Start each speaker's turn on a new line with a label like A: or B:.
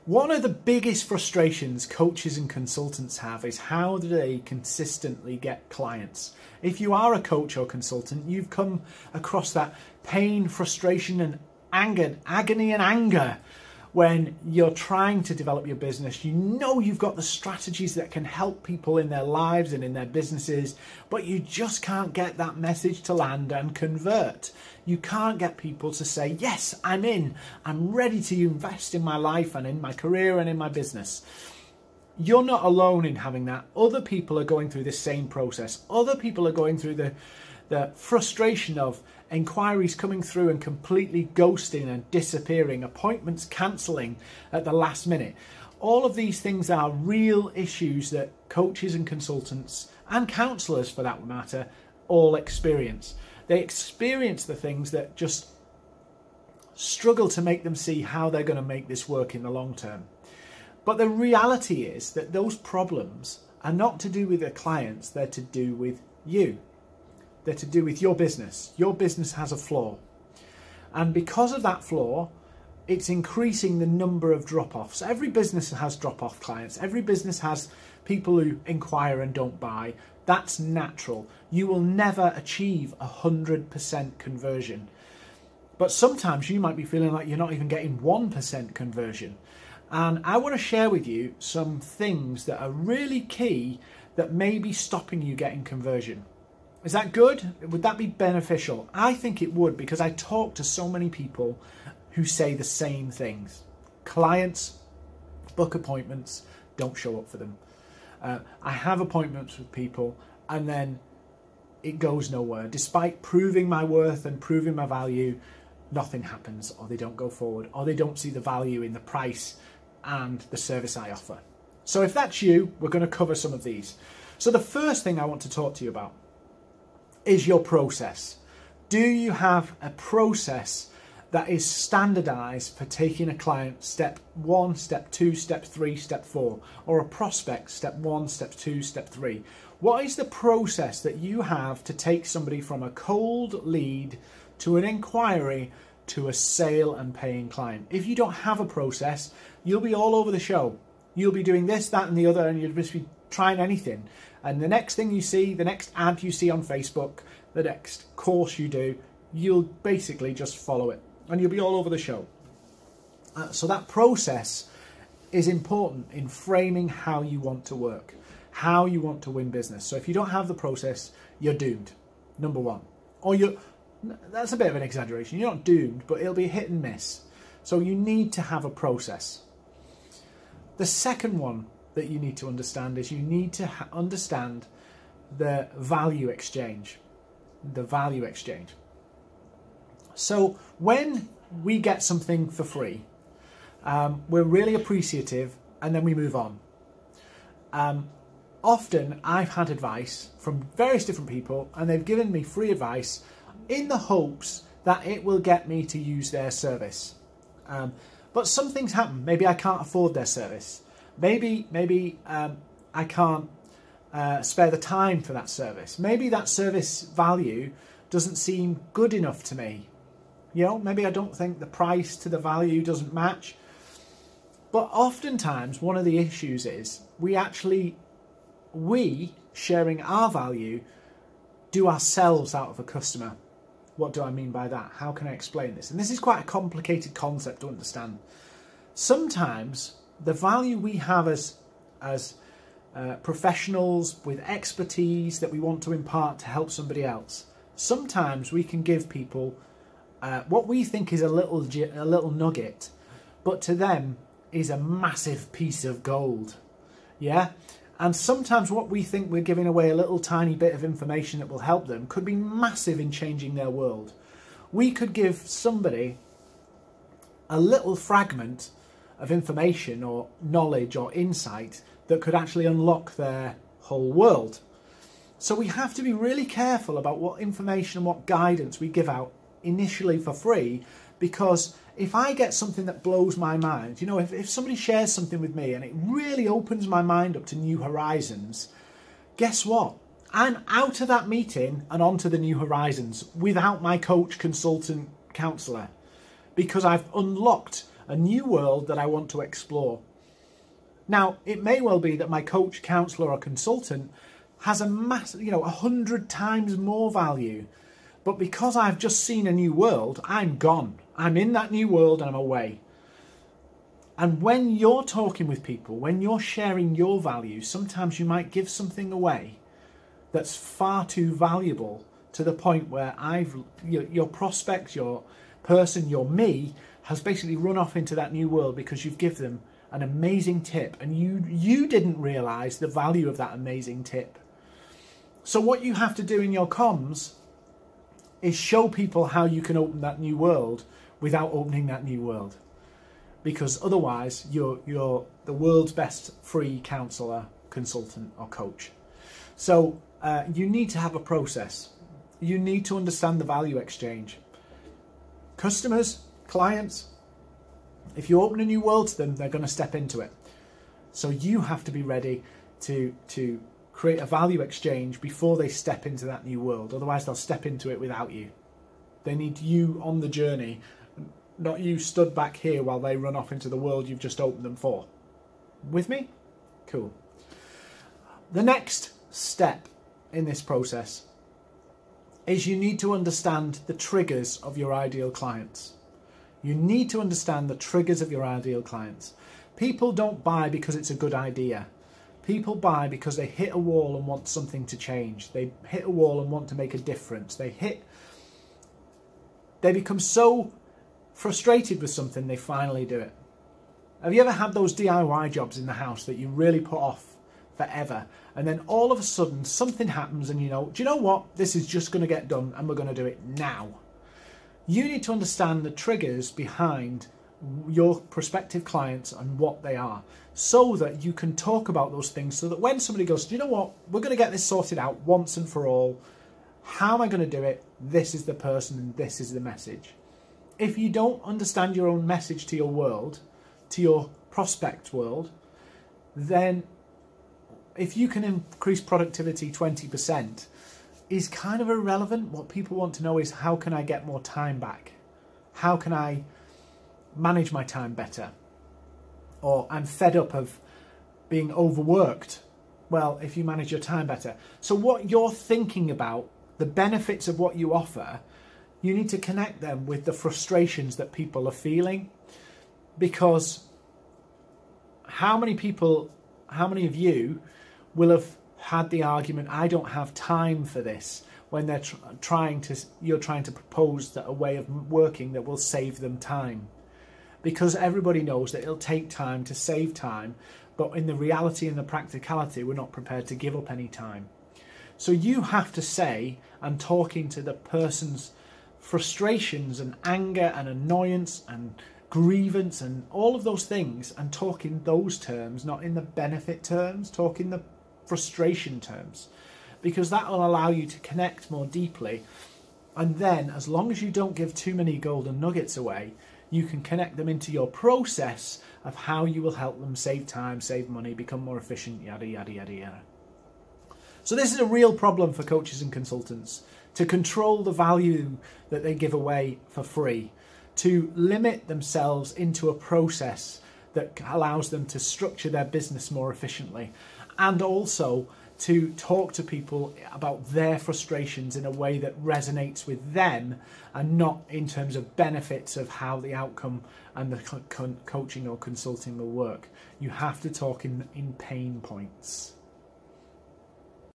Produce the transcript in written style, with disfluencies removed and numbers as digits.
A: One of the biggest frustrations coaches and consultants have is how do they consistently get clients. If you are a coach or consultant, you've come across that pain, frustration and anger, agony and anger when you're trying to develop your business. You know you've got the strategies that can help people in their lives and in their businesses, but you just can't get that message to land and convert. You can't get people to say, yes, I'm in. I'm ready to invest in my life and in my career and in my business. You're not alone in having that. Other people are going through the same process. Other people are going through the frustration of inquiries coming through and completely ghosting and disappearing, appointments cancelling at the last minute. All of these things are real issues that coaches and consultants and counsellors, for that matter, all experience. They experience the things that just struggle to make them see how they're going to make this work in the long term. But the reality is that those problems are not to do with the clients, they're to do with you. They're to do with your business. Your business has a flaw. And because of that flaw, it's increasing the number of drop-offs. Every business has drop-off clients. Every business has people who inquire and don't buy. That's natural. You will never achieve 100% conversion. But sometimes you might be feeling like you're not even getting 1% conversion. And I want to share with you some things that are really key that may be stopping you getting conversion. Is that good? Would that be beneficial? I think it would, because I talk to so many people who say the same things. Clients book appointments, don't show up for them. I have appointments with people and then it goes nowhere. Despite proving my worth and proving my value, nothing happens, or they don't go forward, or they don't see the value in the price and the service I offer. So if that's you, we're going to cover some of these. So the first thing I want to talk to you about is your process. Do you have a process that is standardized for taking a client step 1, step 2, step 3, step 4, or a prospect step 1, step 2, step 3? What is the process that you have to take somebody from a cold lead to an inquiry to a sale and paying client? If you don't have a process, you'll be all over the show. You'll be doing this, that and the other, and you'll just be trying anything. And the next thing you see, the next ad you see on Facebook, the next course you do, you'll basically just follow it and you'll be all over the show. So that process is important in framing how you want to work, how you want to win business. So if you don't have the process, you're doomed, number one. Or that's a bit of an exaggeration. You're not doomed, but it'll be hit and miss. So you need to have a process. The second one that you need to understand is you need to understand the value exchange. The value exchange. So when we get something for free, we're really appreciative and then we move on. Often I've had advice from various different people and they've given me free advice in the hopes that it will get me to use their service. But some things happen. Maybe I can't afford their service. Maybe I can't spare the time for that service. Maybe that service value doesn't seem good enough to me. You know, maybe I don't think the price to the value doesn't match. But oftentimes one of the issues is we sharing our value do ourselves out of a customer. What do I mean by that? How can I explain this? And this is quite a complicated concept to understand. Sometimes the value we have as professionals with expertise that we want to impart to help somebody else, sometimes we can give people what we think is a little nugget, but to them is a massive piece of gold. Yeah? And sometimes what we think we're giving away a little tiny bit of information that will help them could be massive in changing their world. We could give somebody a little fragment of information or knowledge or insight that could actually unlock their whole world. So we have to be really careful about what information and what guidance we give out initially for free, because if I get something that blows my mind, you know, if somebody shares something with me and it really opens my mind up to new horizons, guess what? I'm out of that meeting and onto the new horizons without my coach, consultant, counsellor, because I've unlocked a new world that I want to explore. Now, it may well be that my coach, counselor or consultant has a massive, 100 times more value. But because I've just seen a new world, I'm gone. I'm in that new world and I'm away. And when you're talking with people, when you're sharing your value, sometimes you might give something away that's far too valuable to the point where your prospect, your person, your me has basically run off into that new world because you've given them an amazing tip and you didn't realize the value of that amazing tip. So what you have to do in your comms is show people how you can open that new world without opening that new world. Because otherwise you're the world's best free counselor, consultant or coach. So you need to have a process. You need to understand the value exchange. Customers, clients, if you open a new world to them, they're going to step into it. So you have to be ready to create a value exchange before they step into that new world. Otherwise they'll step into it without you. They need you on the journey, not you stood back here while they run off into the world you've just opened them for. With me? Cool. The next step in this process is you need to understand the triggers of your ideal clients. You need to understand the triggers of your ideal clients. People don't buy because it's a good idea. People buy because they hit a wall and want something to change. They hit a wall and want to make a difference. They become so frustrated with something, they finally do it. Have you ever had those DIY jobs in the house that you really put off forever, and then all of a sudden something happens and do you know what? This is just going to get done and we're going to do it now. You need to understand the triggers behind your prospective clients and what they are, so that you can talk about those things, so that when somebody goes, do you know what? We're going to get this sorted out once and for all. How am I going to do it? This is the person and this is the message. If you don't understand your own message to your world, to your prospect world, then if you can increase productivity 20%, is kind of irrelevant. What people want to know is, how can I get more time back? How can I manage my time better? Or I'm fed up of being overworked. Well, if you manage your time better. So what you're thinking about, the benefits of what you offer, you need to connect them with the frustrations that people are feeling. Because how many of you will have had the argument, I don't have time for this, when they're you're trying to propose a way of working that will save them time? Because everybody knows that it'll take time to save time, but in the reality and the practicality, we're not prepared to give up any time. So you have to say, and talking to the person's frustrations and anger and annoyance and grievance and all of those things, and talk in those terms, not in the benefit terms, talk in the frustration terms, because that will allow you to connect more deeply. And then, as long as you don't give too many golden nuggets away, you can connect them into your process of how you will help them save time, save money, become more efficient, yada, yada, yada, yada. So this is a real problem for coaches and consultants, to control the value that they give away for free, to limit themselves into a process that allows them to structure their business more efficiently, and also to talk to people about their frustrations in a way that resonates with them, and not in terms of benefits of how the outcome and the coaching or consulting will work. You have to talk in pain points.